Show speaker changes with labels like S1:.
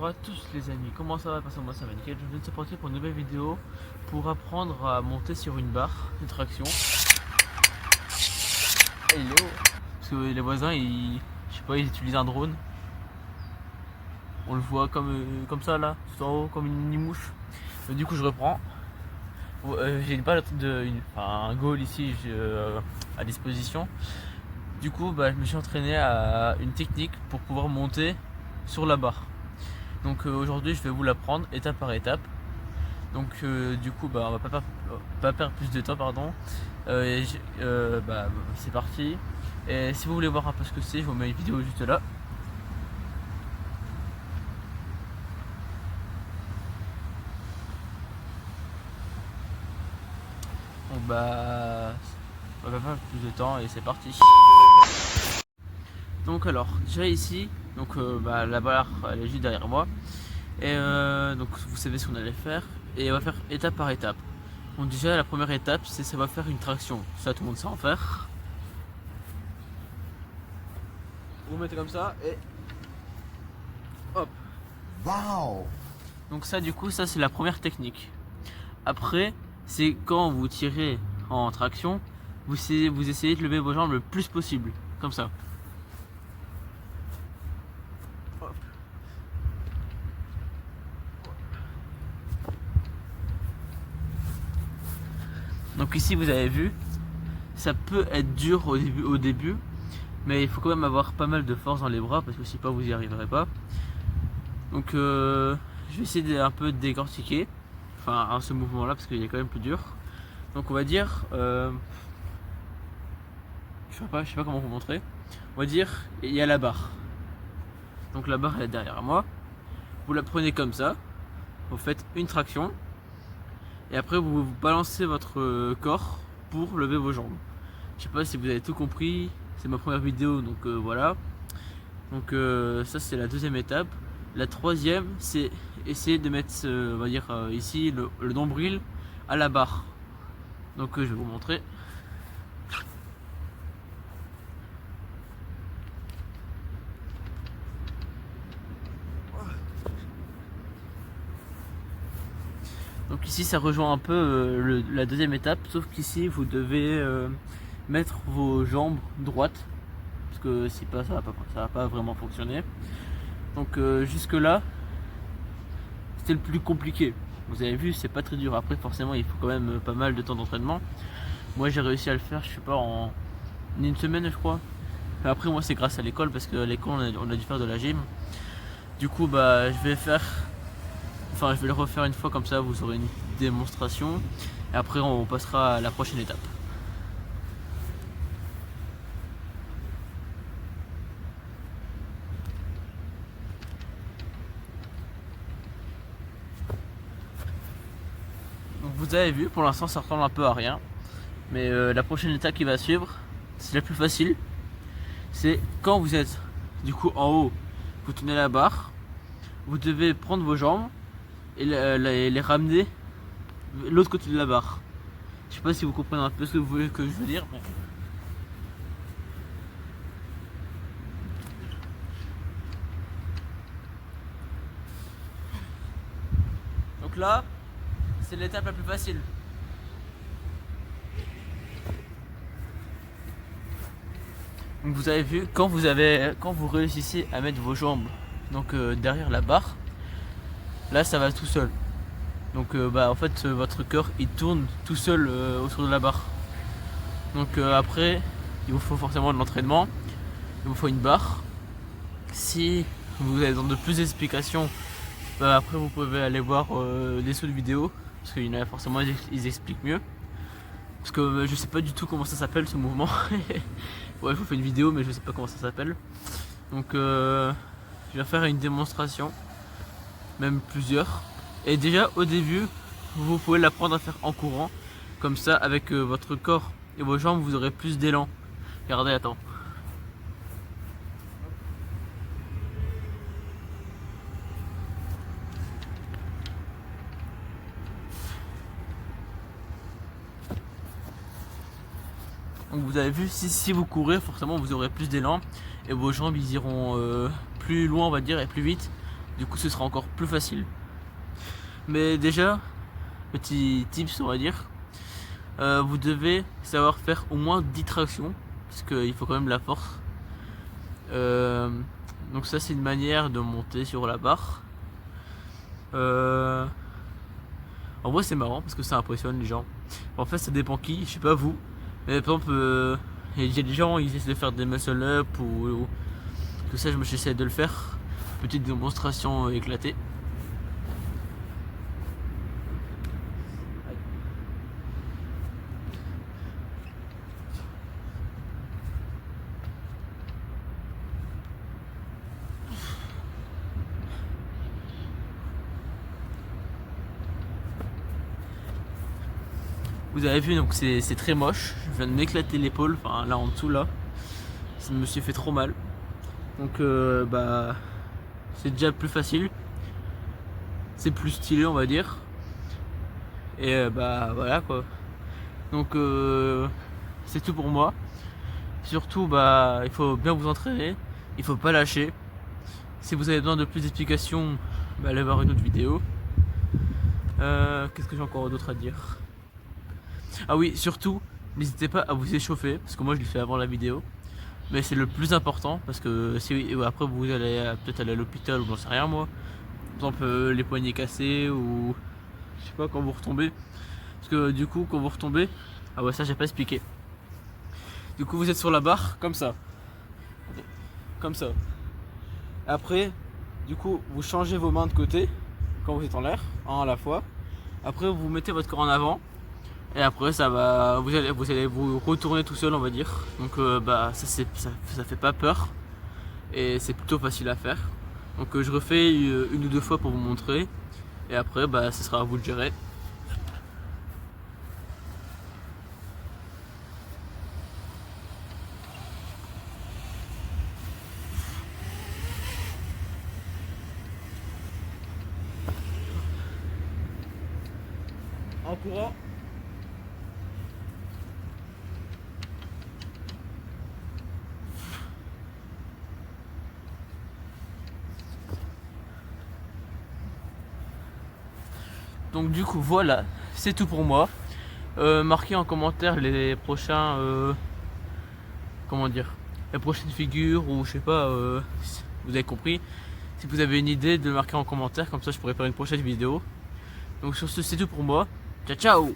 S1: Bonjour à tous les amis, comment ça va? Moi ça va nickel, je viens de se porter pour une nouvelle vidéo pour apprendre à monter sur une barre de traction. Hello. Parce que les voisins, je sais pas, ils utilisent un drone. On le voit comme ça là, tout en haut, comme une mouche. Du coup je reprends. J'ai un goal ici à disposition. Du coup je me suis entraîné à une technique pour pouvoir monter sur la barre. Donc aujourd'hui je vais vous l'apprendre étape par étape. Donc du coup on va pas perdre plus de temps pardon. C'est parti. Et si vous voulez voir un peu ce que c'est, je vous mets une vidéo juste là. Donc on va pas perdre plus de temps et c'est parti. Donc alors déjà ici, donc la barre elle est juste derrière moi. Et donc vous savez ce qu'on allait faire. Et on va faire étape par étape. Donc déjà la première étape c'est ça va faire une traction. Ça tout le monde sait en faire. Vous mettez comme ça et hop.
S2: Wow.
S1: Donc ça du coup ça c'est la première technique. Après c'est quand vous tirez en traction, vous essayez de lever vos jambes le plus possible. Comme ça. Hop. Donc ici vous avez vu, ça peut être dur au début, mais il faut quand même avoir pas mal de force dans les bras parce que si pas vous y arriverez pas. Donc je vais essayer un peu de décortiquer, ce mouvement là parce qu'il est quand même plus dur. Donc on va dire, je sais pas comment vous montrer. On va dire il y a la barre. Donc la barre elle est derrière moi. Vous la prenez comme ça, vous faites une traction. Et après vous balancez votre corps pour lever vos jambes. Je sais pas si vous avez tout compris, c'est ma première vidéo donc voilà. Donc ça c'est la deuxième étape. La troisième c'est essayer de mettre on va dire ici le nombril à la barre. Donc je vais vous montrer. Donc ici ça rejoint un peu la deuxième étape, sauf qu'ici vous devez mettre vos jambes droites, parce que si pas ça va pas vraiment fonctionner. Donc jusque là c'était le plus compliqué. Vous avez vu c'est pas très dur, après forcément il faut quand même pas mal de temps d'entraînement. Moi j'ai réussi à le faire, je sais pas, en une semaine je crois. Après moi c'est grâce à l'école, parce qu'à l'école on a dû faire de la gym. Du coup je vais le refaire une fois, comme ça vous aurez une démonstration et après on passera à la prochaine étape. Donc vous avez vu, pour l'instant ça ressemble un peu à rien, mais la prochaine étape qui va suivre, c'est la plus facile. C'est quand vous êtes du coup en haut, vous tenez la barre, vous devez prendre vos jambes et les ramener de l'autre côté de la barre. Je sais pas si vous comprenez un peu ce que je veux dire, mais... Donc là, c'est l'étape la plus facile. Donc vous avez vu, quand vous réussissez à mettre vos jambes derrière la barre, là ça va tout seul. Donc en fait votre cœur il tourne tout seul autour de la barre. Donc après il vous faut forcément de l'entraînement, il vous faut une barre. Si vous avez besoin de plus d'explications, après vous pouvez aller voir des autres vidéos, parce qu'il y en a forcément ils expliquent mieux. Parce que je sais pas du tout comment ça s'appelle ce mouvement. Ouais, je vous fais une vidéo mais je sais pas comment ça s'appelle. Donc je vais faire une démonstration, même plusieurs. Et déjà au début vous pouvez l'apprendre à faire en courant. Comme ça avec votre corps et vos jambes vous aurez plus d'élan. Regardez, attends. Donc vous avez vu, si vous courez, forcément vous aurez plus d'élan et vos jambes ils iront plus loin on va dire et plus vite. Du coup ce sera encore plus facile. Mais déjà, petit tips on va dire, vous devez savoir faire au moins 10 tractions, parce qu'il faut quand même la force. Donc ça c'est une manière de monter sur la barre. En vrai c'est marrant parce que ça impressionne les gens. En fait ça dépend qui, je sais pas vous. Mais par exemple, il y a des gens ils essaient de faire des muscle up ou que ça j'essaie de le faire. Petite démonstration éclatée. Vous avez vu, donc c'est très moche. Je viens de m'éclater l'épaule, enfin là en dessous là. Ça me suis fait trop mal. Donc bah c'est déjà plus facile. C'est plus stylé on va dire. Et bah voilà quoi. Donc c'est tout pour moi. Surtout bah il faut bien vous entraîner. Il faut pas lâcher. Si vous avez besoin de plus d'explications, bah, allez voir une autre vidéo. Qu'est-ce que j'ai encore d'autre à dire? Ah oui, surtout, n'hésitez pas à vous échauffer, parce que moi je l'ai fait avant la vidéo. Mais c'est le plus important, parce que si après vous allez peut-être aller à l'hôpital ou j'en sais rien moi. Par exemple les poignets cassés ou je sais pas quand vous retombez. Parce que du coup quand vous retombez, ah ouais ça j'ai pas expliqué. Du coup vous êtes sur la barre comme ça. Comme ça. Après, du coup vous changez vos mains de côté quand vous êtes en l'air, un à la fois. Après vous mettez votre corps en avant. Et après ça va, vous allez vous retourner tout seul on va dire. Donc bah ça fait pas peur. Et c'est plutôt facile à faire. Donc je refais une ou deux fois pour vous montrer. Et après bah ce sera à vous de gérer. En courant. Donc du coup voilà, c'est tout pour moi. Marquez en commentaire les prochains comment dire, les prochaines figures ou je sais pas, vous avez compris. Si vous avez une idée de le marquer en commentaire, comme ça je pourrais faire une prochaine vidéo. Donc sur ce c'est tout pour moi. Ciao ciao.